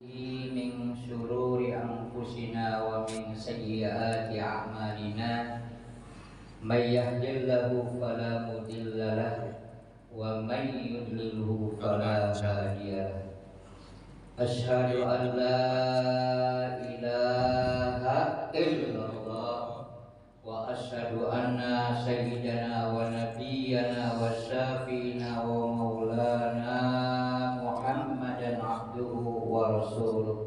من شرور أنفسنا ومن سيئات أعمالنا من يهد الله فلا مضل له ومن يضلله فلا هادي له أشهد أن لا إله إلا الله وأشهد أن سيدنا ونبينا وشافينا ومولانا محمدا عبده ورسوله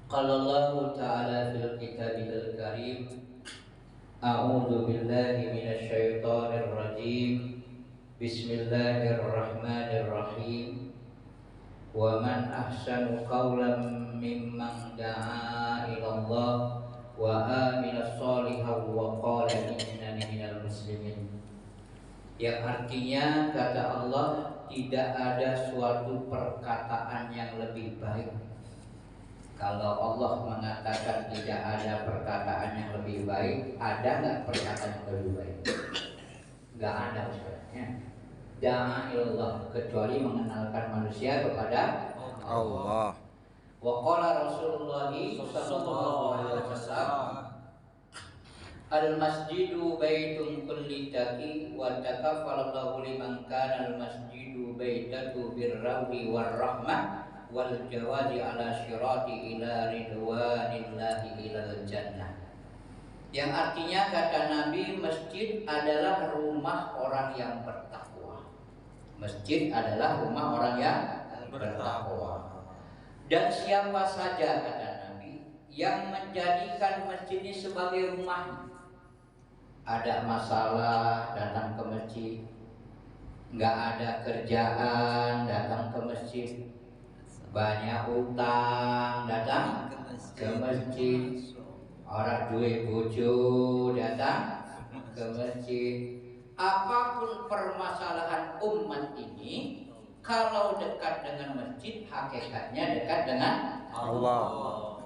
قال الله تعالى في الكتاب الكريم أعوذ بالله من الشيطان الرجيم بسم الله الرحمن الرحيم ومن أحسن قولا ممن دعا إلى الله وآمن صالحا وقال إنني minal muslimin, yang artinya kata Allah, tidak ada suatu perkataan yang lebih baik. Kalau Allah mengatakan tidak ada perkataan yang lebih baik, ada nggak perkataan yang lebih baik? Nggak ada sebenarnya. Da'a ilallah, kecuali mengenalkan manusia kepada Allah. Wa qala Rasulullah sallallahu alaihi wasallam, al-masjidu baitun kulli taqi wa takaffalallahu liman kana al-masjidu baitatu birrawdi warahmah wal jawazi ala syirati ila ridwanillahi ilal jannah. Yang artinya kata Nabi, masjid adalah rumah orang yang bertakwa. Masjid adalah rumah orang yang bertakwa. Dan siapa saja kata Nabi yang menjadikan masjid ini sebagai rumah, ada masalah datang ke masjid, nggak ada kerjaan datang ke masjid, banyak utang datang ke masjid, orang duwe bojo datang ke masjid. Apapun permasalahan umat ini, kalau dekat dengan masjid, hakikatnya dekat dengan Allah.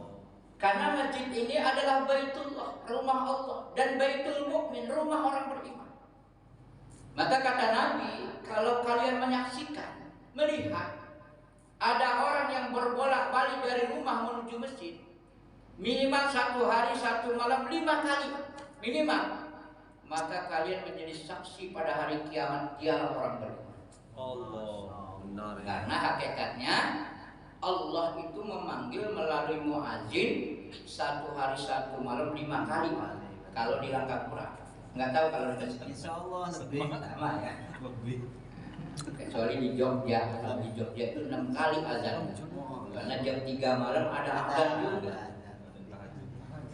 Karena masjid ini adalah baitullah, rumah Allah, dan baitul mukmin, rumah orang beriman. Maka kata Nabi, kalau kalian menyaksikan, melihat ada orang yang berbolak-balik dari rumah menuju masjid, minimal 1 hari 1 malam 5 kali minimal, maka kalian menjadi saksi pada hari kiamat, dialah orang beriman. Allah, benar. Karena hakikatnya Allah itu memanggil melalui muazin 1 hari 1 malam 5 kali kalau di Langkah Kurang. Nggak tahu kalau di Jogja. Insyaallah lebih lama ya. Lebih. Kecuali di Jogja, kalau di Jogja itu 6 kali azan. Karena jam 3 malam ada azan juga.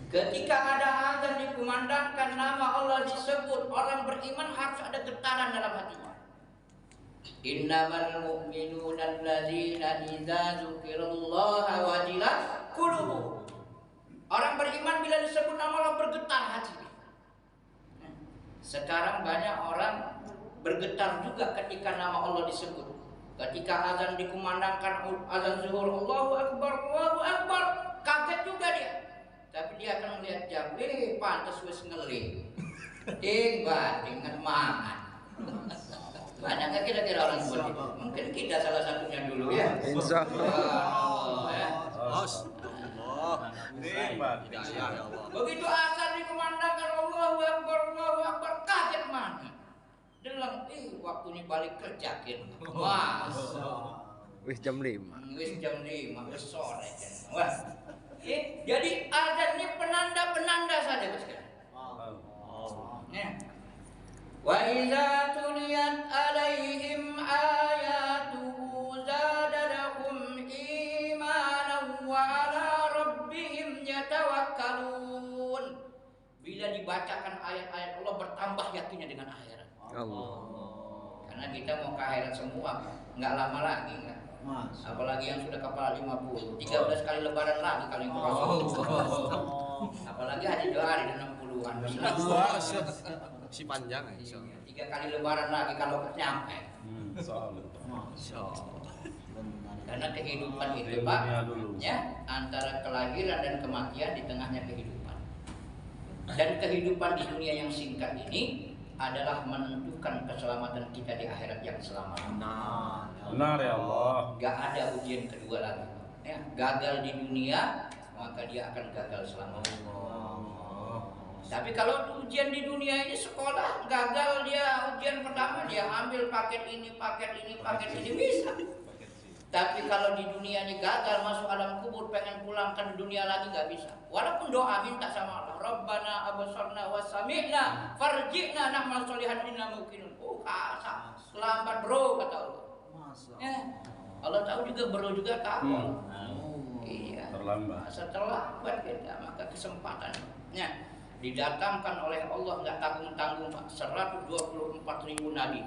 Ketika ada azan dikumandangkan, nama Allah disebut, orang beriman harus ada getaran dalam hatinya. Innamal mu'minuna alladzina idza dzukirallaha wajilat qulubuhum. Orang beriman bila disebut nama Allah bergetar hatinya. Sekarang banyak orang bergetar juga ketika nama Allah disebut. Ketika azan dikumandangkan, azan zuhur, Allahu akbar, kaget juga dia. Tapi dia akan melihat jam, pantas wis ngelih. Ding batingan mangan. Banyak gak kira-kira orang seperti itu? Mungkin kita salah satunya dulu ya. Insyaallah ya. Begitu azan dikumandangkan Allahu akbar, kaget mana? Delang, waktu ini balik kerja kin. Wah. Wis jam 5. Wis jam 5 wis sore. Wah. Jadi azan ini penanda-penanda saja sekarang. Ya. Wa idza tuliyat alaihim ayatuhu zadatuhum imanan wa ala rabbihim yatawakkalun. Bila dibacakan ayat-ayat Allah, bertambah yakinnya dengan akhirat. Allah. Karena kita mau ke akhirat semua, nggak lama lagi kan. Apalagi yang sudah kepala 50, 13 kali lebaran lagi kalau yang apalagi haji 2 hari dan 60-an. Si panjang ya. 3 kali lebaran lagi kalau nyampe. Karena kehidupan itu Pak, ya, antara kelahiran dan kematian, di tengahnya kehidupan. Dan kehidupan di dunia yang singkat ini adalah menentukan keselamatan kita di akhirat yang selamanya. Benar ya Allah. Gak ada ujian kedua lagi. Ya, gagal di dunia, maka dia akan gagal selamanya. Tapi kalau ujian di dunia ini sekolah gagal, dia ujian pertama dia ambil paket ini bisa. Tapi kalau di dunia ini gagal masuk alam kubur, pengen pulangkan dunia lagi nggak bisa. Walaupun doa minta sama Allah, Rabbana abasarna wa sami'na farji'na na'mal sholihan inna muqinun. Selamat bro kata Allah. Allah tahu juga bro juga tahu. Iya. Terlambat. Terlambat kita, maka kesempatan. Didatangkan oleh Allah nggak tanggung-tanggung Pak, 124.000 nabi.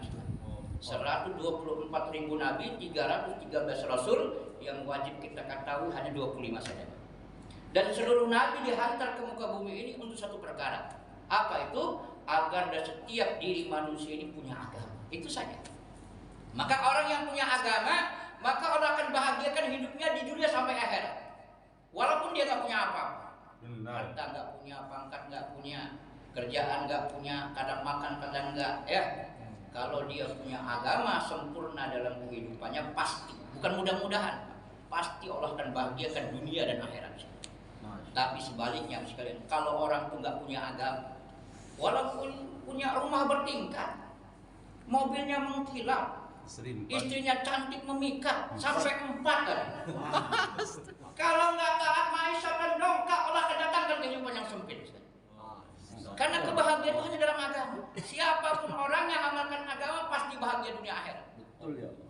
124.000 nabi, 313 rasul, yang wajib kita ketahui hanya 25 saja. Dan seluruh nabi dihantar ke muka bumi ini untuk satu perkara. Apa itu? Agar setiap diri manusia ini punya agama. Itu saja. Maka orang yang punya agama, maka Allah akan bahagiakan hidupnya di dunia sampai akhirat. Walaupun dia nggak punya apa-apa. Harta nggak punya, pangkat nggak punya, kerjaan nggak punya, kadang makan kadang nggak, ya. Kalau dia punya agama sempurna dalam kehidupannya, pasti, bukan mudah-mudahan, pasti Allah akan bahagiakan dunia dan akhirat. Tapi sebaliknya sekalian, kalau orang itu nggak punya agama, walaupun punya rumah bertingkat, mobilnya mengkilap, istrinya cantik memikat, sampai 4 kan. Kalau nggak taat maisha dan dongkak, Allah akan datangkan kehidupan yang sempit. Karena kebahagiaan itu hanya dalam agama. Siapapun orang yang amalkan agama pasti bahagia dunia akhirat.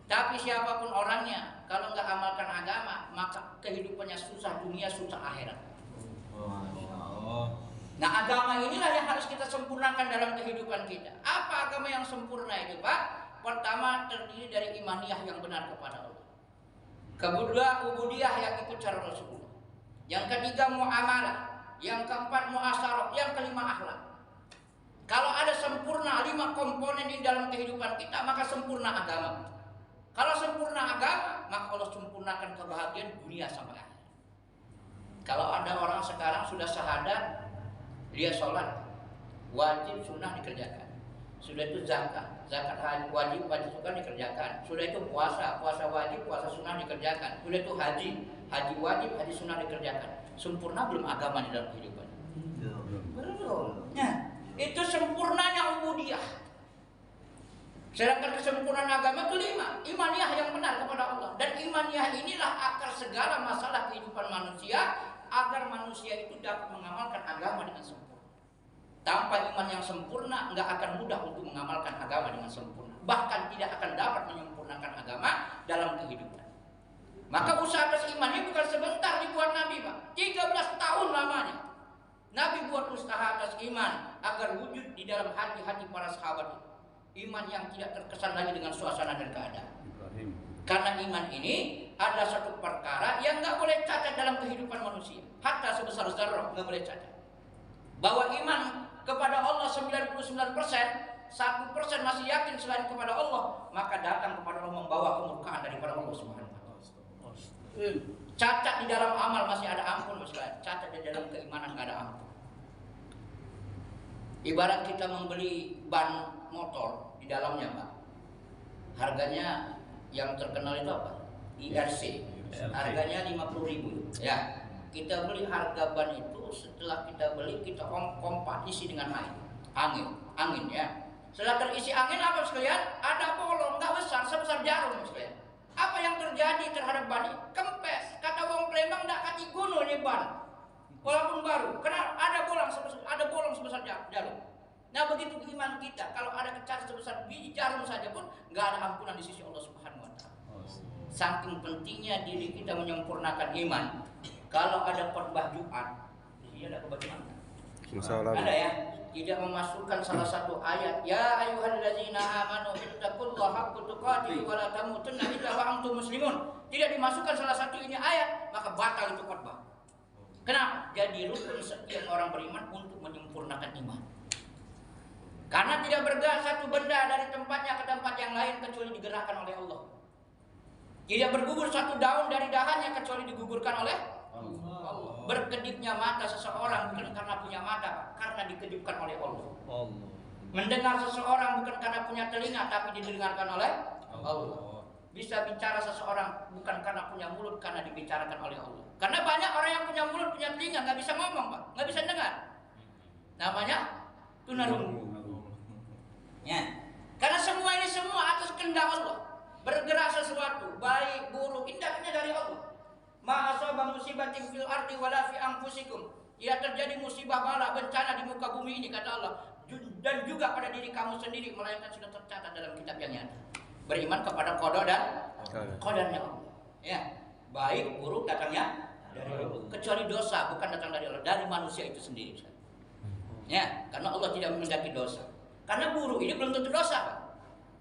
Tapi siapapun orangnya kalau nggak amalkan agama, maka kehidupannya susah dunia, susah akhirat. Nah, agama inilah yang harus kita sempurnakan dalam kehidupan kita. Apa agama yang sempurna itu, Pak? Pertama, terdiri dari imaniyah yang benar kepada Allah. Kedua, ubudiyah yang ikut cara Rasulullah. Yang ketiga, muamalah. Yang keempat, muasyarah. Yang kelima, akhlak. Kalau ada sempurna 5 komponen di dalam kehidupan kita, maka sempurna agama. Kalau sempurna agama, maka Allah sempurnakan kebahagiaan dunia sampai akhir. Kalau ada orang sekarang sudah syahadat, dia sholat, wajib sunnah dikerjakan. Sudah itu zakat wajib sunnah dikerjakan. Sudah itu puasa wajib, puasa sunnah dikerjakan. Sudah itu haji wajib, haji sunnah dikerjakan. Sempurna belum agama di dalam kehidupan? Belum. Nah, itu sempurnanya ubudiyah. Sedangkan kesempurnaan agama kelima, imaniyah yang benar kepada Allah. Dan imaniyah inilah akar segala masalah kehidupan manusia, agar manusia itu dapat mengamalkan agama dengan sempurna. Tanpa iman yang sempurna, nggak akan mudah untuk mengamalkan agama dengan sempurna. Bahkan tidak akan dapat menyempurnakan agama dalam kehidupan. Maka usaha atas iman ini bukan sebentar dibuat Nabi, Pak. 13 tahun lamanya Nabi buat usaha atas iman agar wujud di dalam hati-hati para sahabat. Iman yang tidak terkesan lagi dengan suasana dan keadaan. Karena iman ini adalah satu perkara yang nggak boleh cacat dalam kehidupan manusia. Hatta sebesar zarrah nggak boleh cacat. Bahwa iman kepada Allah 99%, 1% masih yakin selain kepada Allah, maka datang kepada Allah membawa kemurkaan daripada Allah Subhanahu wa taala. Cacat di dalam amal masih ada ampun, cacat di dalam keimanan nggak ada ampun. Ibarat kita membeli ban motor, di dalamnya Pak, harganya yang terkenal itu apa? IRC, harganya 50.000 ya. Kita beli harga ban itu, setelah kita beli kita pompa isi dengan air, angin ya. Setelah terisi angin apa sekalian? Ada bolong nggak besar, sebesar jarum sekalian. Apa yang terjadi terhadap ban ini? Kempes. Kata wong Palembang ndak kati gunung ini ban, walaupun baru. Karena ada bolong sebesar jarum. Nah begitu iman kita, kalau ada kecacat sebesar biji jarum saja pun nggak ada ampunan di sisi Allah Subhanahu wa taala. Saking pentingnya diri kita menyempurnakan iman. Kalau ada khotbah Jumat, di sini ada khotbah Jumat. Ada ya, tidak memasukkan salah satu ayat, ya ayyuhallazina amanu ittaqullaha haqqa tuqatih wa la tamutunna illa wa antum muslimun. Tidak dimasukkan salah satu ini ayat, maka batal itu khotbah. Kenapa? Jadi rukun setiap orang beriman untuk menyempurnakan iman. Karena tidak bergerak satu benda dari tempatnya ke tempat yang lain kecuali digerakkan oleh Allah. Tidak bergugur satu daun dari dahannya kecuali digugurkan oleh Allah. Berkedipnya mata seseorang bukan karena punya mata, karena dikejutkan oleh Allah. Mendengar seseorang bukan karena punya telinga, tapi didengarkan oleh Allah. Bisa bicara seseorang bukan karena punya mulut, karena dibicarakan oleh Allah. Karena banyak orang yang punya mulut, punya telinga, nggak bisa ngomong, Pak, nggak bisa dengar. Namanya tunarungu. Ya. Karena semua ini semua atas kehendak Allah. Bergerak sesuatu, baik, buruk, indahnya dari Allah. Ma asaba musibatin fil ardi wala fi anfusikum. Ya terjadi musibah bala bencana di muka bumi ini kata Allah, dan juga pada diri kamu sendiri, melainkan sudah tercatat dalam kitab yang nyata. Beriman kepada qada dan qadarnya Allah. Ya, baik buruk datangnya dari Allah. Kecuali dosa bukan datang dari Allah, dari manusia itu sendiri. Ya, karena Allah tidak menghendaki dosa. Karena buruk ini belum tentu dosa, Pak.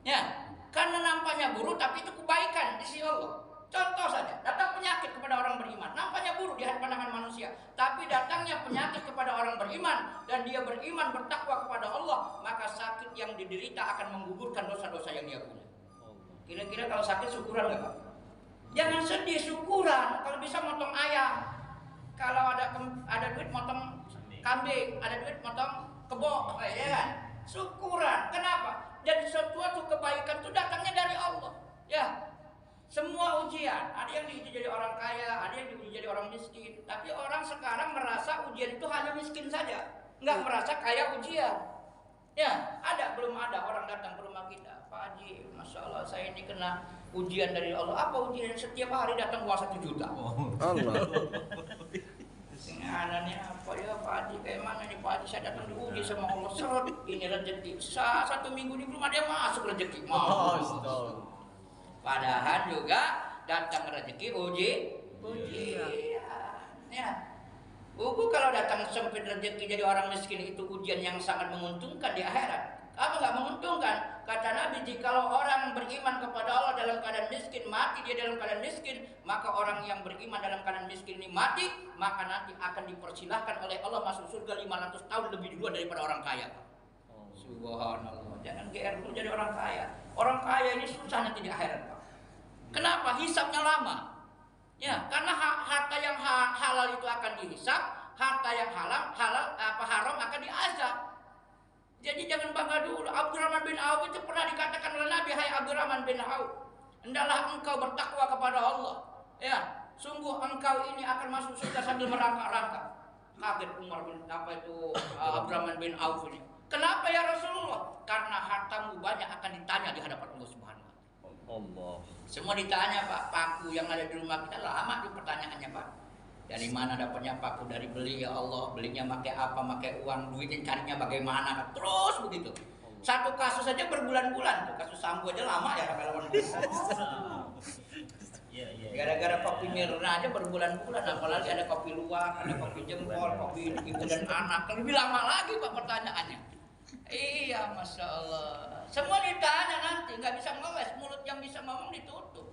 Ya, karena nampaknya buruk tapi itu kebaikan di sisi Allah. Contoh saja, datang penyakit kepada orang beriman, nampaknya buruk di hadapan pandangan manusia, tapi datangnya penyakit kepada orang beriman dan dia beriman bertakwa kepada Allah, maka sakit yang diderita akan menggugurkan dosa-dosa yang dia punya. Kira-kira kalau sakit syukuran nggak, Pak? Jangan sedih, syukuran. Kalau bisa motong ayam, kalau ada duit motong kambing, ada duit motong kebo, ya kan? Syukuran. Kenapa? Jadi suatu kebaikan itu datangnya dari Allah. Ya. Semua ujian, ada yang diuji jadi orang kaya, ada yang diuji jadi orang miskin. Tapi orang sekarang merasa ujian itu hanya miskin saja, nggak merasa kaya ujian. Ya, belum ada orang datang ke rumah kita, Pak Haji, Masya Allah saya ini kena ujian dari Allah. Apa ujian? Setiap hari datang uang 1 juta. Allah. Singanannya apa ya Pak Haji? Kayak mana nih Pak Haji? Saya datang diuji sama Allah. Seret, ini rezeki. 1 minggu ini belum ada yang masuk rezeki. Padahal juga datang rezeki ujian. Ya. Kalau datang sempit rezeki jadi orang miskin itu ujian yang sangat menguntungkan di akhirat. Apa nggak menguntungkan? Kata Nabi, jikalau orang beriman kepada Allah dalam keadaan miskin, mati dia dalam keadaan miskin, maka orang yang beriman dalam keadaan miskin ini mati, maka nanti akan dipersilahkan oleh Allah masuk surga 500 tahun lebih dulu daripada orang kaya. Subhanallah. Jangan GR dulu jadi orang kaya. Orang kaya ini susah nanti di akhirat, Pak. Kenapa? Hisabnya lama. Ya, karena harta yang halal itu akan dihisab, harta yang haram akan diazab. Jadi jangan bangga dulu. Abdurrahman bin Auf itu pernah dikatakan oleh Nabi, hai Abdurrahman bin Auf, hendaklah engkau bertakwa kepada Allah. Ya, sungguh engkau ini akan masuk surga sambil merangkak-rangkak. Kaget Umar bin Abdurrahman bin Auf ini. Kenapa ya Rasulullah? Karena hartamu banyak akan ditanya di hadapan Allah Subhanahu wa taala. Allah. Semua ditanya, Pak. Paku yang ada di rumah kita lama tuh pertanyaannya, Pak. Dari mana dapatnya paku? Dari beli, ya Allah. Belinya pakai apa? Pakai uang, duitnya carinya bagaimana? Terus begitu. Satu kasus saja berbulan-bulan tuh. Kasus Sambo aja lama ya sampai 8 bulan. Gara-gara kopi Mirna aja berbulan-bulan, apalagi ada kopi luwak, ada kopi jempol, kopi ibu dan anak. Lebih lama lagi Pak pertanyaannya. Iya, Masya Allah. Semua ditanya nanti, nggak bisa ngeles, mulut yang bisa ngomong ditutup.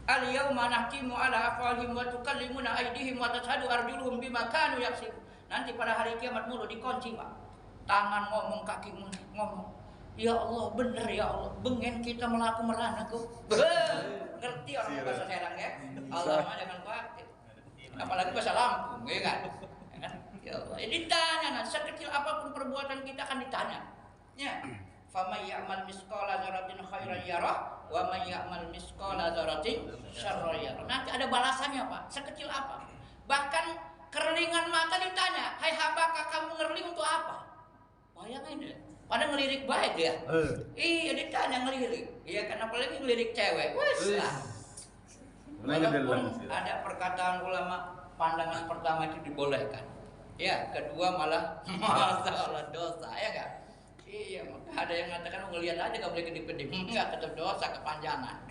Al-yawma nahtimu ala afwahihim wa tukallimuna aydihim wa tashhadu arjuluhum bima kanu yaksibun. Nanti pada hari kiamat mulut dikunci, Pak. Tangan ngomong, kaki ngomong. Ya Allah, bener ya Allah. Bengen kita melaku merana kok. Ngerti orang bahasa Serang ya? Allah mah jangan khawatir. Apalagi bahasa Lampung, ya kan? Ya Allah, ditanya, sekecil apapun perbuatan kita akan ditanya. Ya, faman ya'mal misqala dzarratin khairan yarah wa man ya'mal misqala dzarratin syarran yarah. Nanti ada balasannya, Pak. Sekecil apa? Bahkan kerlingan mata ditanya, "Hai hamba, kamu ngerling untuk apa?" Bayangin deh. Pada ngelirik baik ya. Iya, ditanya ngelirik. Iya, karena apalagi ngelirik cewek. Wes lah. Walaupun ada perkataan ulama, pandangan pertama itu dibolehkan. Ya, kedua malah masalah dosa, ya kan? Iya, maka ada yang mengatakan ngelihat aja gak boleh kedip-kedip. Enggak, tetap dosa, kepanjangan.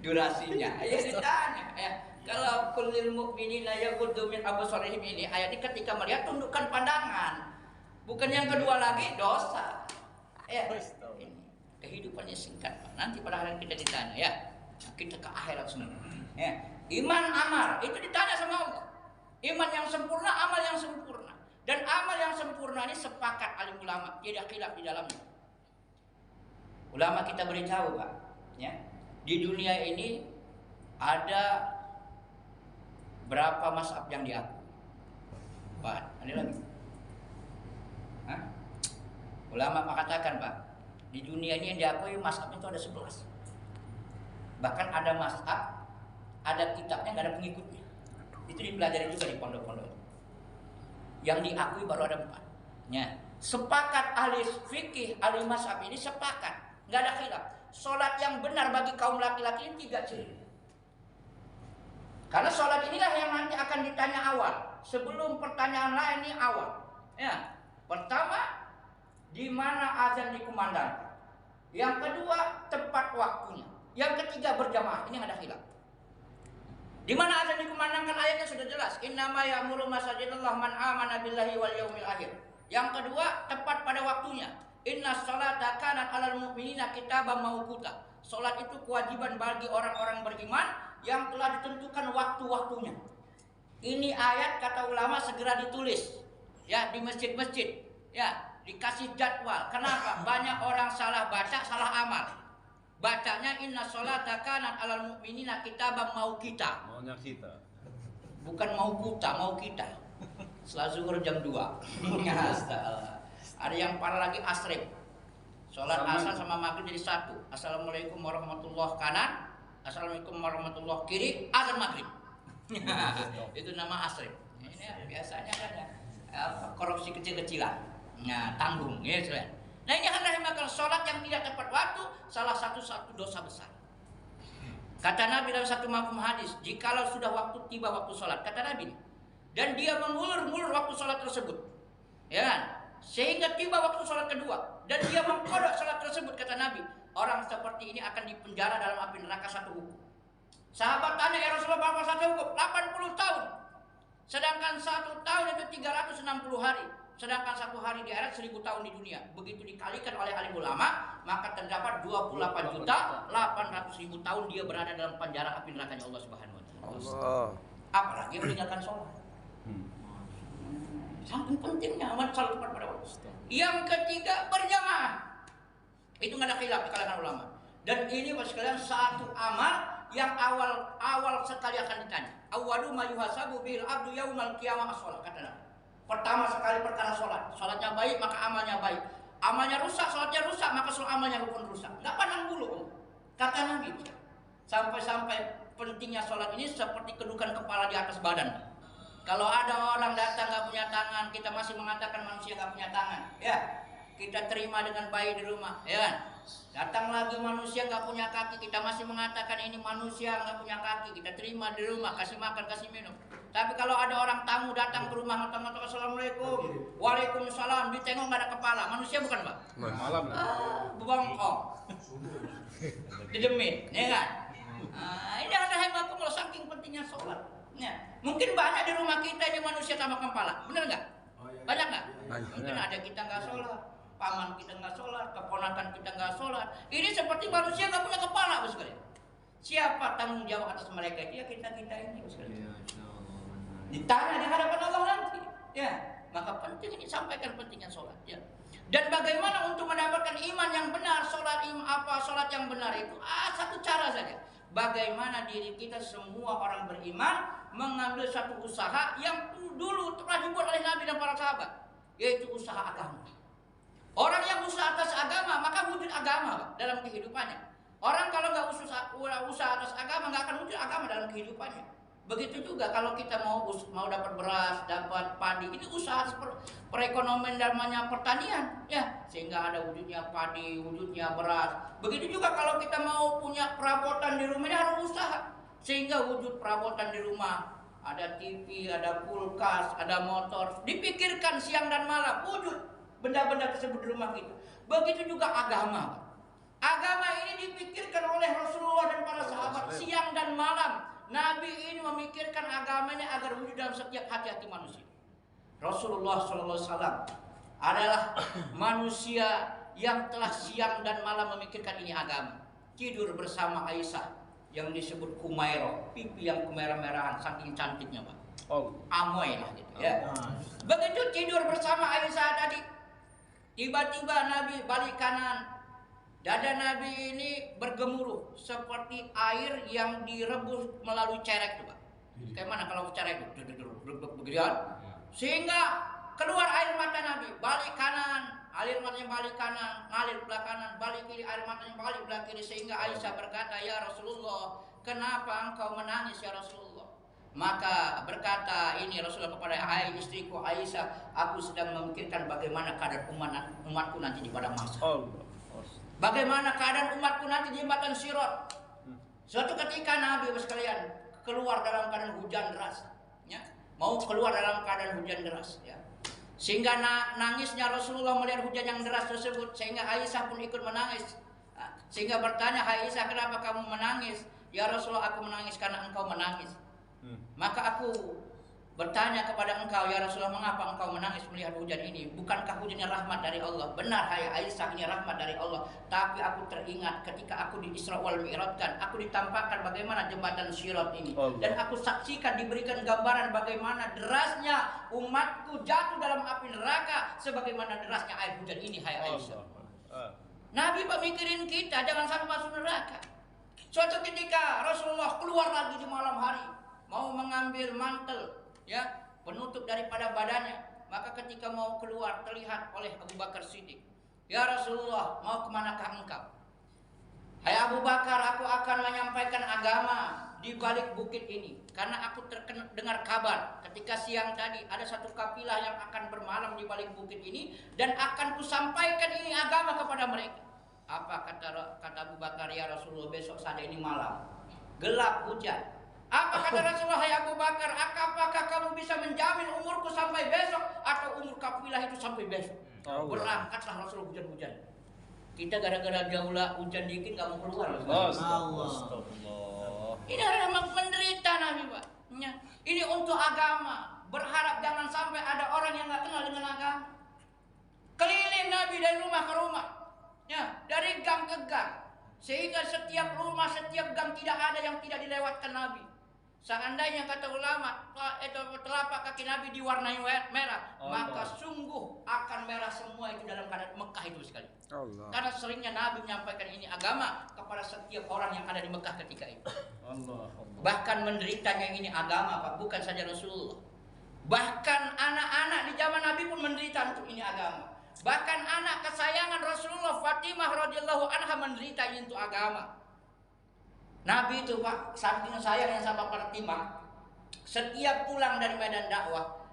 Durasinya. Ya ditanya, ya. Kalau kullil mu'minina yaghuddu min absarihim ini, ayat ini ketika melihat tundukkan pandangan. Bukan yang kedua lagi dosa. Ya, ini kehidupannya singkat. Nanti pada hari kita ditanya, ya. Kita ke akhirat semua. Ya. Iman amal itu ditanya sama Allah. Iman yang sempurna, amal yang sempurna. Dan amal yang sempurna ini sepakat alim ulama, tidak khilaf di dalamnya. Ulama kita beritahu, Pak, ya. Di dunia ini ada berapa mazhab yang diakui? Pak, ada lagi? Hah? Ulama mengatakan, Pak, di dunia ini yang diakui mazhab itu ada 11. Bahkan ada mazhab, ada kitabnya, nggak ada pengikutnya. Itu dipelajari juga di pondok-pondok. Yang diakui baru ada 4. Ya. Sepakat ahli fikih, ahli mazhab ini sepakat, nggak ada khilaf. Sholat yang benar bagi kaum laki-laki ini 3 ciri. Karena sholat inilah yang nanti akan ditanya awal. Sebelum pertanyaan lain ini awal. Ya. Pertama, di mana azan dikumandangkan. Yang kedua, tepat waktunya. Yang ketiga, berjamaah. Ini yang ada khilaf. Di mana azan dikumandangkan, ayatnya sudah jelas. Innama ya'muru masajidallah man amana billahi wal yaumil akhir. Yang kedua, tepat pada waktunya. Inna sholata kanat 'alal mu'minina kitaban mauquta. Salat itu kewajiban bagi orang-orang beriman yang telah ditentukan waktu-waktunya. Ini ayat kata ulama segera ditulis ya di masjid-masjid. Ya, dikasih jadwal. Kenapa? Banyak orang salah baca, salah amal. Bacanya inna sholata kanat 'alal mu'minina kitaban mauquta. Maunya kita. Bukan mau kuta, mau kita. Setelah zuhur jam 2. Ada yang parah lagi asrib. Sholat asar sama maghrib jadi 1. Assalamualaikum warahmatullahi kanan, assalamualaikum warahmatullahi kiri, azan maghrib. Itu nama asrib. Ini biasanya kan ya, korupsi kecil-kecilan. Nah, tanggung ya, saudara. Nah, ini hendak makan sholat yang tidak tepat waktu, salah satu dosa besar. Kata Nabi dalam satu mafhum hadis, jikalau sudah waktu tiba waktu sholat, kata Nabi, dan dia mengulur-ngulur waktu sholat tersebut, ya kan? Sehingga tiba waktu sholat kedua dan dia mengkodok sholat tersebut, kata Nabi, orang seperti ini akan dipenjara dalam api neraka 1 hukum. Sahabat tanya, ya Rasulullah, berapa 1 hukum? 80 tahun. Sedangkan 1 tahun itu 360 hari. Sedangkan 1 hari di akhirat 1000 tahun di dunia. Begitu dikalikan oleh alim ulama, maka terdapat 28.800.000 tahun dia berada dalam penjara api nerakanya Allah Subhanahu wa taala. Allah. Apalagi meninggalkan sholat. Saking pentingnya amat salat tepat pada waktu. Yang ketiga, berjamaah. Itu nggak ada khilaf di kalangan ulama. Dan ini Bapak sekalian satu amal yang awal sekali akan ditanya. Awwalu ma yuhasabu bil abdu yaumal qiyamah as-shalah, kata Nabi. Pertama sekali perkara sholat. Sholatnya baik maka amalnya baik. Amalnya rusak, sholatnya rusak maka amalnya pun rusak. Nggak pandang bulu, kata Nabi. Sampai-sampai pentingnya sholat ini seperti kedudukan kepala di atas badan. Kalau ada orang datang nggak punya tangan, kita masih mengatakan manusia nggak punya tangan, ya kita terima dengan baik di rumah, ya kan? Datang lagi manusia nggak punya kaki, kita masih mengatakan ini manusia nggak punya kaki, kita terima di rumah, kasih makan, kasih minum. Tapi kalau ada orang tamu datang ke rumah, ngotong-ngotong assalamualaikum, waalaikumsalam, ditengok nggak ada kepala, manusia bukan Pak? Malam. Bebongkok, didemit, ya kan? Ini ada hebat kalau saking pentingnya sholat. Ya, mungkin banyak di rumah kita ini manusia tanpa kepala, benar nggak? Banyak nggak? Mungkin ada kita nggak sholat, paman kita nggak sholat, keponakan kita nggak sholat. Ini seperti manusia nggak punya kepala, bos sekalian. Siapa tanggung jawab atas mereka? Dia kita ini, bos sekalian. Ditanya di hadapan Allah nanti. Ya, maka penting ini sampaikan pentingnya sholat. Ya. Dan bagaimana untuk mendapatkan iman yang benar, sholat yang benar itu? Satu cara saja. Bagaimana diri kita semua orang beriman mengambil satu usaha yang dulu telah dibuat oleh Nabi dan para sahabat, yaitu usaha agama. Orang yang usaha atas agama maka wujud agama dalam kehidupannya. Orang kalau nggak usaha atas agama nggak akan wujud agama dalam kehidupannya. Begitu juga kalau kita mau dapat beras, dapat padi, ini usaha perekonomian namanya pertanian, ya, sehingga ada wujudnya padi, wujudnya beras. Begitu juga kalau kita mau punya perabotan di rumah, ini harus usaha, sehingga wujud perabotan di rumah, ada TV, ada kulkas, ada motor, dipikirkan siang dan malam, wujud benda-benda tersebut di rumah kita. Begitu juga agama. Agama ini dipikirkan oleh Rasulullah dan para sahabat siang dan malam. Nabi ini memikirkan agamanya agar wujud dalam setiap hati-hati manusia. Rasulullah SAW adalah manusia yang telah siang dan malam memikirkan ini agama. Tidur bersama Aisyah yang disebut Kumairah, pipi yang kemerah-merahan saking cantiknya, Pak. Amoy lah gitu ya. Begitu tidur bersama Aisyah tadi, tiba-tiba Nabi balik kanan. Dada Nabi ini bergemuruh seperti air yang direbus melalui cerek tuh, Pak. Kayak mana kalau cerek itu? Begituan. Sehingga keluar air mata Nabi, balik kanan, air matanya balik kanan, ngalir belah kanan, balik kiri, air matanya balik belah kiri, sehingga Aisyah berkata, "Ya Rasulullah, kenapa engkau menangis ya Rasulullah?" Maka berkata ini Rasulullah kepada istriku Aisyah, "Aku sedang memikirkan bagaimana keadaan umatku nanti di padang mahsyar. Bagaimana keadaan umatku nanti di jembatan Sirat." Suatu ketika Nabi sekalian keluar dalam keadaan hujan deras, ya, mau keluar dalam keadaan hujan deras, ya. Sehingga nangisnya Rasulullah melihat hujan yang deras tersebut, sehingga Aisyah pun ikut menangis. Sehingga bertanya, "Aisyah, kenapa kamu menangis?" "Ya Rasulullah, aku menangis karena engkau menangis." Maka aku bertanya kepada engkau, "Ya Rasulullah, mengapa engkau menangis melihat hujan ini? Bukankah hujannya rahmat dari Allah?" "Benar, hai Aisyah, ini rahmat dari Allah. Tapi aku teringat ketika aku di Isra wal Mi'rajkan, aku ditampakkan bagaimana jembatan Sirat ini. Dan aku saksikan diberikan gambaran bagaimana derasnya umatku jatuh dalam api neraka sebagaimana derasnya air hujan ini, hai Aisyah." Nabi pemikirin kita jangan sampai masuk neraka. Suatu ketika Rasulullah keluar lagi di malam hari, mau mengambil mantel, ya, penutup daripada badannya. Maka ketika mau keluar terlihat oleh Abu Bakar Siddiq, "Ya Rasulullah, mau kemanakah engkau?" "Hai Abu Bakar, aku akan menyampaikan agama di balik bukit ini. Karena aku dengar kabar ketika siang tadi ada satu kafilah yang akan bermalam di balik bukit ini, dan akan kusampaikan ini agama kepada mereka." Apa kata Abu Bakar? "Ya Rasulullah, besok saja ini malam, gelap hujan." Apa kata Rasulullah? "Hai Abu Bakar, apakah kamu bisa menjamin umurku sampai besok atau umur kafilah itu sampai besok?" Berangkatlah Rasulullah hujan-hujan. Kita gara-gara jauhlah hujan dikit nggak mau keluar. Astagfirullah. Ini memang menderita Nabi, Pak. Ini untuk agama. Berharap jangan sampai ada orang yang nggak kenal dengan agama. Keliling Nabi dari rumah ke rumah, ya, dari gang ke gang, sehingga setiap rumah, setiap gang tidak ada yang tidak dilewatkan Nabi. Seandainya kata ulama telapak kaki Nabi diwarnai merah, maka sungguh akan merah semua itu dalam keadaan Mekah itu sekali. Karena seringnya Nabi menyampaikan ini agama kepada setiap orang yang ada di Mekah ketika itu. Bahkan menderitanya ini agama, Pak, bukan saja Rasulullah. Bahkan anak-anak di zaman Nabi pun menderita untuk ini agama. Bahkan anak kesayangan Rasulullah, Fatimah radhiyallahu anha, menderita ini untuk agama. Nabi itu, Pak, saking sayangnya sama Fatimah, setiap pulang dari medan dakwah,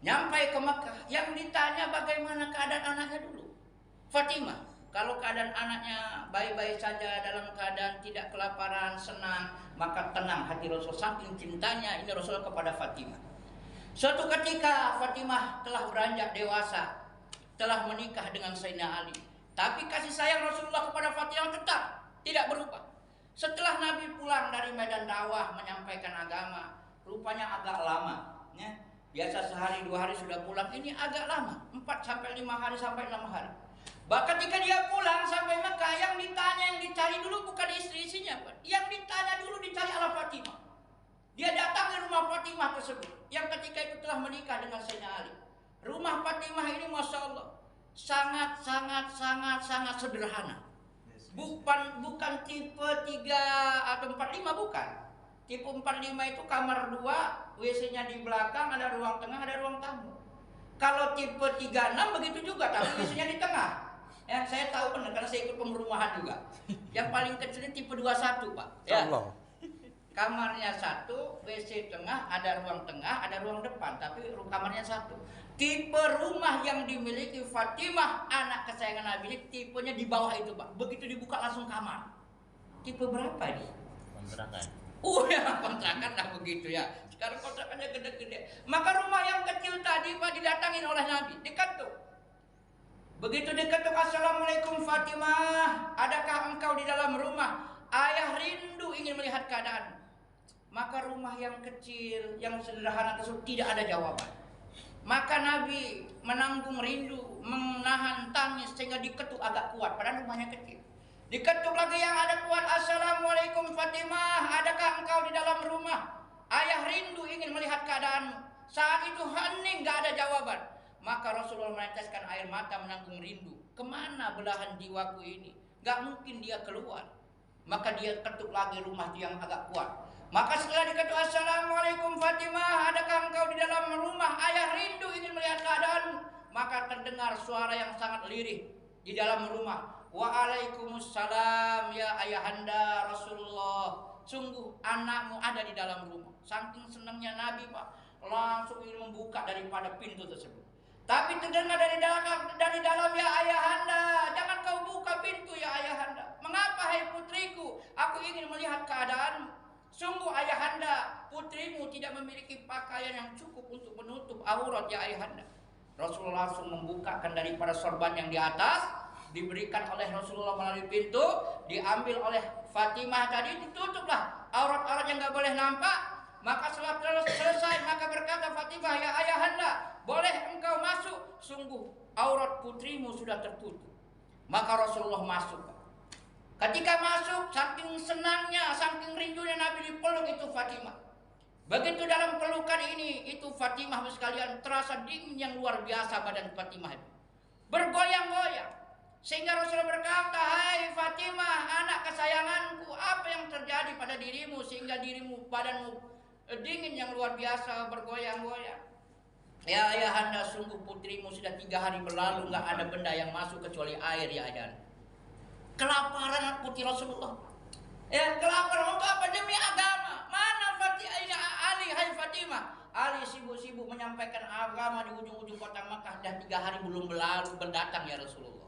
nyampai ke Mekah, yang ditanya bagaimana keadaan anaknya dulu. Fatimah, kalau keadaan anaknya baik-baik saja, dalam keadaan tidak kelaparan, senang, maka tenang hati Rasul. Saking cintanya ini Rasul kepada Fatimah. Suatu ketika Fatimah telah beranjak dewasa, telah menikah dengan Sayyidina Ali, tapi kasih sayang Rasulullah kepada Fatimah tetap tidak berubah. Setelah Nabi pulang dari medan dakwah menyampaikan agama, rupanya agak lama, ya. Biasa sehari 2 hari sudah pulang, ini agak lama, 4 sampai 5 hari sampai 6 hari. Bahkan ketika dia pulang sampai Mekah, yang ditanya, yang dicari dulu bukan istri-istrinya, yang ditanya dulu dicari adalah Fatimah. Dia datang ke rumah Fatimah tersebut, yang ketika itu telah menikah dengan Sayyidina Ali. Rumah Fatimah ini Masya Allah sangat sederhana. Bukan tipe 3 atau 45, bukan. Tipe 45 itu kamar 2, WC-nya di belakang, ada ruang tengah, ada ruang tamu. Kalau tipe 36 begitu juga, tapi WC-nya di tengah. Ya, saya tahu benar karena saya ikut perumahan juga. Yang paling kecil ini tipe 21, Pak. Ya. Kamarnya 1, WC tengah, ada ruang tengah, ada ruang depan, tapi kamarnya 1. Tipe rumah yang dimiliki Fatimah, anak kesayangan Nabi, ini tipenya di bawah itu, Pak. Begitu dibuka langsung kamar. Tipe berapa ini? Kontrakan. Ya, kontrakan lah begitu ya. Sekarang kontrakannya gede-gede. Maka rumah yang kecil tadi, Pak, didatangin oleh Nabi, diketuk. Begitu diketuk, "Assalamualaikum Fatimah, adakah engkau di dalam rumah? Ayah rindu ingin melihat keadaan." Maka rumah yang kecil, yang sederhana tersebut tidak ada jawaban. Maka Nabi menanggung rindu, menahan tangis sehingga diketuk agak kuat, padahal rumahnya kecil. Diketuk lagi yang ada kuat, "Assalamualaikum Fatimah, adakah engkau di dalam rumah? Ayah rindu ingin melihat keadaanmu." Saat itu hening, gak ada jawaban. Maka Rasulullah meneteskan air mata menanggung rindu. Kemana belahan jiwaku ini? Gak mungkin dia keluar. Maka dia ketuk lagi rumah yang agak kuat. Maka setelah diketuk, "Assalamualaikum Fatimah, adakah engkau di dalam rumah? Ayah rindu ingin melihat keadaanmu." maka terdengar suara yang sangat lirih di dalam rumah. Waalaikumsalam ya ayahanda Rasulullah. Sungguh anakmu ada di dalam rumah. Saking senangnya Nabi Pak, langsung ingin membuka daripada pintu tersebut. Tapi terdengar dari dalam ya ayahanda, jangan kau buka pintu ya ayahanda. Mengapa hai putriku? Aku ingin melihat keadaanmu. Sungguh ayahanda, putrimu tidak memiliki pakaian yang cukup untuk menutup aurat ya ayahanda. Rasulullah langsung membukakan daripada sorban yang di atas, diberikan oleh Rasulullah melalui pintu, diambil oleh Fatimah tadi, ditutuplah aurat-aurat yang nggak boleh nampak. Maka setelah selesai, maka berkata Fatimah, ya ayahanda, boleh engkau masuk, sungguh aurat putrimu sudah tertutup. Maka Rasulullah masuk. Ketika masuk, saking senangnya, saking rindunya Nabi dipeluk itu Fatimah. Begitu dalam pelukan ini, itu Fatimah sekalian terasa dingin yang luar biasa badan Fatimah itu. Bergoyang-goyang. Sehingga Rasulullah berkata, hai Fatimah, anak kesayanganku, apa yang terjadi pada dirimu sehingga dirimu, badanmu dingin yang luar biasa, bergoyang-goyang. Ya ayahanda, sungguh putrimu sudah 3 hari berlalu, nggak ada benda yang masuk kecuali air ya ayahanda. Kelaparan putri Rasulullah. Ya kelaparan untuk apa? Demi agama. Mana Ali, hai Fatimah. Ali sibuk-sibuk menyampaikan agama di ujung-ujung kota Makkah, dan 3 hari belum berlalu berdatang ya Rasulullah.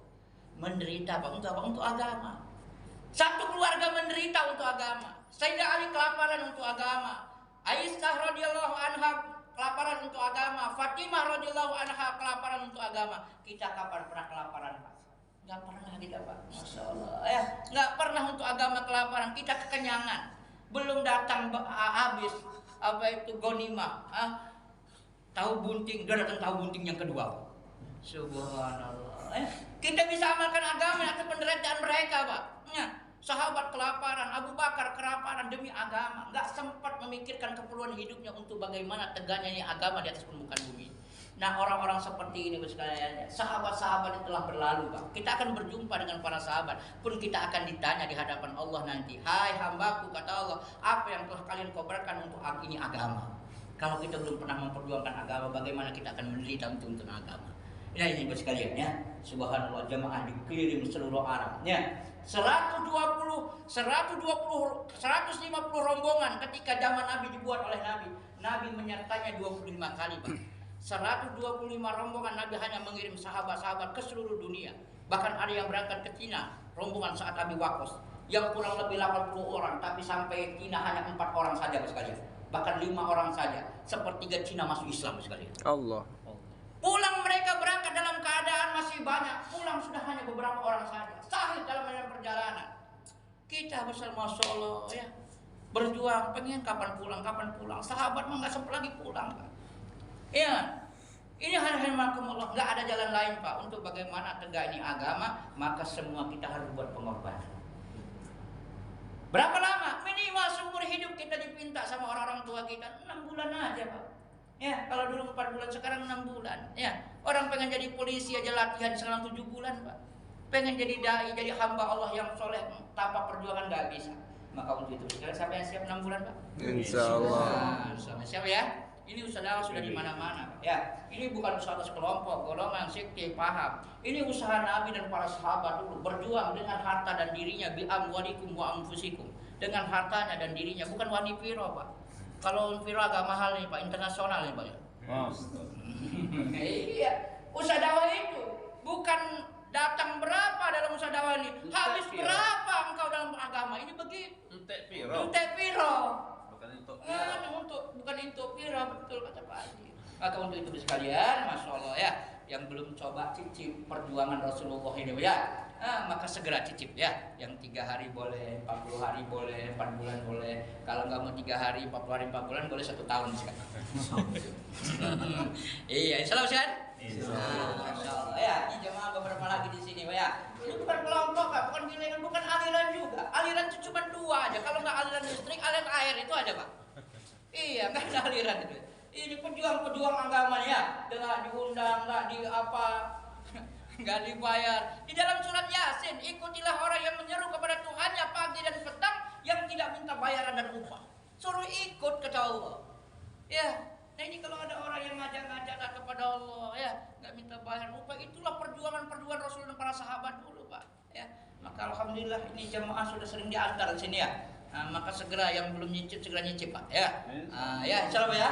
Menderita Pak, untuk apa? Untuk agama. Satu keluarga menderita untuk agama. Sayyidah Ali kelaparan untuk agama. Aisyah radhiyallahu anha kelaparan untuk agama. Fatimah radhiyallahu anha kelaparan untuk agama. Kita kapan pernah kelaparan Pak? Nggak pernah kita Pak. Masya Allah. Nggak pernah untuk agama kelaparan. Kita kekenyangan. Belum datang habis apa itu gonima. Tahu bunting, udah datang tahu bunting yang kedua. Subhanallah. Kita bisa amalkan agama atas penderitaan mereka Pak. Sahabat kelaparan, Abu Bakar kelaparan demi agama, nggak sempat memikirkan keperluan hidupnya untuk bagaimana tegaknya agama di atas permukaan bumi. Nah orang-orang seperti ini sekalian, sahabat-sahabat yang telah berlalu Pak. Kita akan berjumpa dengan para sahabat, pun kita akan ditanya di hadapan Allah nanti. Hai hambaku, kata Allah, apa yang telah kalian kobarkan untuk ini agama? Kalau kita belum pernah memperjuangkan agama, bagaimana kita akan menderita untuk agama? Ini ibu sekalian ya, subhanallah, jamaah dikirim seluruh Arab ya. 150 rombongan ketika zaman Nabi dibuat oleh Nabi. Nabi menyertanya 25 kali Pak. 125 rombongan Nabi hanya mengirim sahabat-sahabat ke seluruh dunia. Bahkan ada yang berangkat ke Cina, rombongan saat Abi Waqqas, yang kurang lebih 80 orang, tapi sampai Cina hanya 4 orang saja sekalian. Bahkan 5 orang saja, sepertiga Cina masuk Islam sekalian. Allah. Pulang mereka berangkat dalam keadaan masih banyak. Pulang sudah hanya beberapa orang saja. Sahih dalam perjalanan. Kita bersama Masya Allah ya, berjuang pengen kapan pulang. Sahabat mah nggak sempat lagi pulang Pak. Ya, ini hal-hal makum Allah. Nggak ada jalan lain Pak untuk bagaimana tegak ini agama. Maka semua kita harus buat pengorbanan. Berapa lama? Minimal seumur hidup kita dipinta sama orang-orang tua kita 6 bulan aja Pak. Ya, kalau dulu 4 bulan, sekarang 6 bulan. Ya, orang pengen jadi polisi aja latihan sekarang 7 bulan, Pak. Pengen jadi dai, jadi hamba Allah yang soleh tanpa perjuangan nggak bisa. Maka untuk itu sekarang siapa yang siap 6 bulan, Pak? Insyaallah. Siap ya. Ini usaha dakwah sudah di mana-mana, Pak. Ya, ini bukan usaha atas kelompok, golongan, sekte, paham. Ini usaha Nabi dan para sahabat dulu berjuang dengan harta dan dirinya, bi amwalikum wa anfusikum. Dengan hartanya dan dirinya, bukan wanipiro, Pak. Kalau piro agak mahal nih Pak, internasional nih Pak ya. Iya, usaha dakwah itu bukan datang berapa dalam usaha dakwah ini, habis berapa engkau dalam agama ini begitu. Entek piro. Bukan untuk piro, betul kata Pak Haji. Maka untuk itu sekalian, Masya Allah ya, yang belum coba cicip perjuangan Rasulullah ini ya. Maka segera cicip ya. Yang 3 hari boleh, 40 hari boleh, 4 bulan boleh. Kalau nggak mau 3 hari, 40 hari, 4 bulan boleh 1 tahun sekarang. Iya, insya Allah kan? Insya Allah ya. Ini jemaah beberapa lagi di sini ya. Ini bukan kelompok, Pak, bukan gilingan, bukan aliran juga. Aliran itu cuma 2 aja. Kalau nggak aliran listrik, aliran air itu aja Pak. Iya, nggak ada aliran itu. Ini pejuang-pejuang agama ya. Nggak diundang, nggak di apa. Nggak dibayar. Di dalam surat Yasin, ikutilah orang yang menyeru kepada Tuhannya pagi dan petang, yang tidak minta bayaran dan upah. Suruh ikut kata Allah. Ya, nah ini kalau ada orang yang ngajak kepada Allah ya, nggak minta bayar upah. Itulah perjuangan Rasul dan para sahabat dulu, Pak. Ya, maka alhamdulillah ini jamaah sudah sering diantar di sini ya. Maka segera yang belum nyicip segera nyicip, Pak ya. Ya insyaallah ya.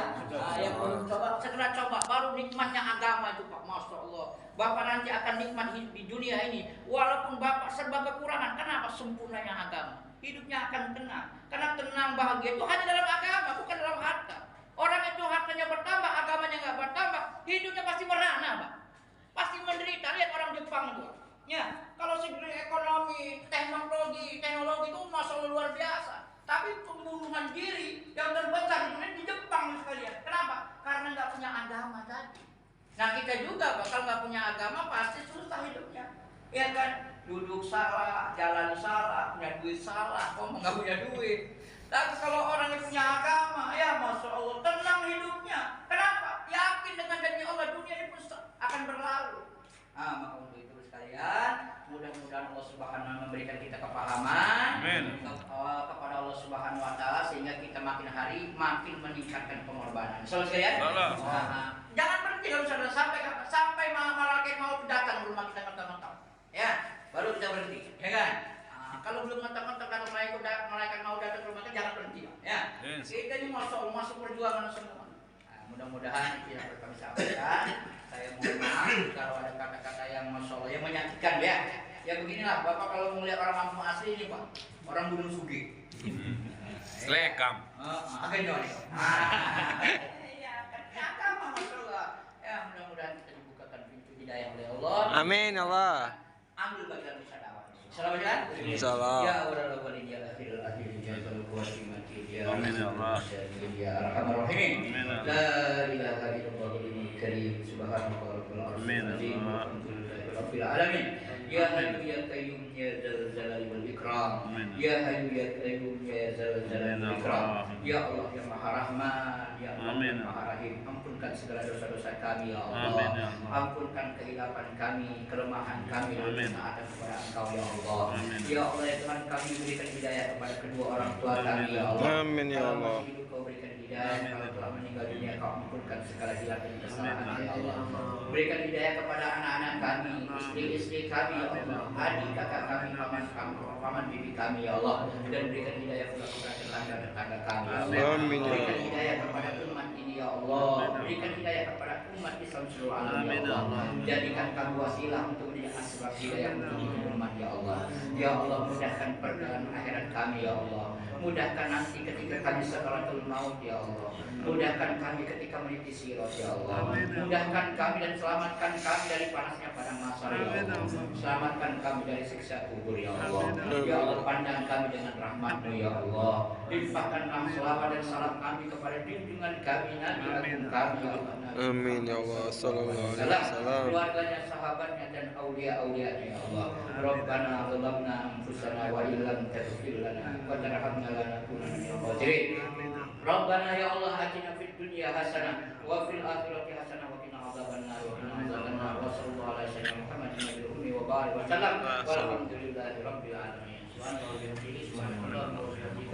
Yang belum coba segera coba, baru nikmatnya agama itu, Pak. Masya Allah, Bapak nanti akan nikmat di dunia ini walaupun Bapak serba kekurangan. Kenapa? Sempurnanya agama, hidupnya akan tenang. Karena tenang bahagia itu hanya dalam agama, bukan dalam harta. Orang itu hartanya bertambah, agamanya nggak bertambah, hidupnya pasti merana, Pak. Pasti menderita. Lihat orang Jepang itu. Ya, kalau segi ekonomi, teknologi itu masalah luar biasa. Tapi pembunuhan diri yang terbesar di dunia di Jepang sekalian. Kenapa? Karena nggak punya agama tadi. Nah kita juga bakal nggak punya agama pasti susah hidupnya. Ya kan? Duduk salah, jalan salah, punya duit salah, kok nggak punya duit. Tapi kalau orang yang punya agama, ya masya Allah tenang hidupnya. Kenapa? Yakin dengan janji Allah, dunia ini pun akan berlalu. Maka untuk itu sekalian, mudah-mudahan Allah Subhanahu wa memberikan kita kepahaman kepada Allah Subhanahu wa taala sehingga kita makin hari makin meningkatkan pengorbanan. Saudara sekalian, jangan berhenti kalau saudara sampai malaikat mau datang ke rumah kita mentang-mentang. Ya, baru kita berhenti, ya kan? Kalau belum mentang-mentang datang malaikat mau datang ke rumah kita, jangan berhenti, ya. Kita ini masuk perjuangan semua. Mudah-mudahan itu yang kami sampaikan. Saya mohon maaf kalau ada kata-kata yang masya Allah yang menyakitkan ya. Ya beginilah Bapak kalau melihat orang kampung asli ini Pak, orang Gunung Sugi. Selekam. Akhirnya nih. Ya, agama masya Allah. Ya mudah-mudahan kita dibukakan pintu hidayah oleh Allah. Amin Allah. Ambil bagian bisa dakwah. Salam ya. Salam. Ya Allah walil akhiril akhiril jazal quwwati matin ya. Amin ya Allah. Ya arhamar rahimin. Amin. La ilaha illallahul karim subhanahu wa ta'ala. Rabbil alamin. Ya hayyu ya qayyum ya dzal jalali wal ikram. Ya hayyu ya qayyum ya dzal jalali wal ikram. Ya Allah ya Maha Rahman, ya Allah ya Maha Rahim. Ampunkan segala dosa-dosa kami ya Allah. Ampunkan kehilapan kami, kelemahan kami dan ketaatan kepada Engkau ya Allah. Ya Allah ya Tuhan, kami berikan hidayah kepada kedua orang tua kami ya Allah. Amin ya Allah. Kalau masih hidup Kau berikan hidayah, kalau telah meninggal dunia Kau ampunkan segala hilang dan kesalahan ya Allah. Berikan hidayah kepada anak-anak kami, istri-istri kami ya Allah, adik kakak kami, paman bibi kami ya Allah, dan berikan hidayah pula kepada tetangga-tetangga kami ya Allah. Berikan hidayah kepada umat ini ya Allah. Berikan hidayah kepada umat Islam seluruh alam ya Allah. Jadikan kami wasilah untuk menjadi asbab hidayah untuk umat ya Allah. Ya Allah, mudahkan perjalanan akhirat kami ya Allah. Mudahkan nanti ketika kami sakaratul maut ya Allah. Mudahkan kami ketika meniti sirat ya Allah. Mudahkan kami dan selamatkan kami dari panasnya padang mahsyar ya Allah. Selamatkan kami dari siksa kubur ya Allah. Ya Allah, pandang kami dengan rahmat-Mu ya Allah. Limpahkanlah selawat dan salam kami kepada junjungan kami Nabi agung kami ya Allah. Amin ya Allah. Sallallahu alaihi wasallam. Keluarganya, sahabatnya dan aulia-aulianya ya Allah. Rabbana zalamna anfusana wa illam taghfir lana wa tarhamna lanakunanna minal khasirin. Rabbana ya Allah atina fid dunya hasanah wa fil akhirati hasanah wa qina adzabannar wa qina adzabannar wa sallallahu alaihi wasallam Muhammadin nabiyil ummi wa barik wa sallam walhamdulillahi rabbil alamin. Subhanallahi wa bihamdihi subhanallahi wa bihamdihi.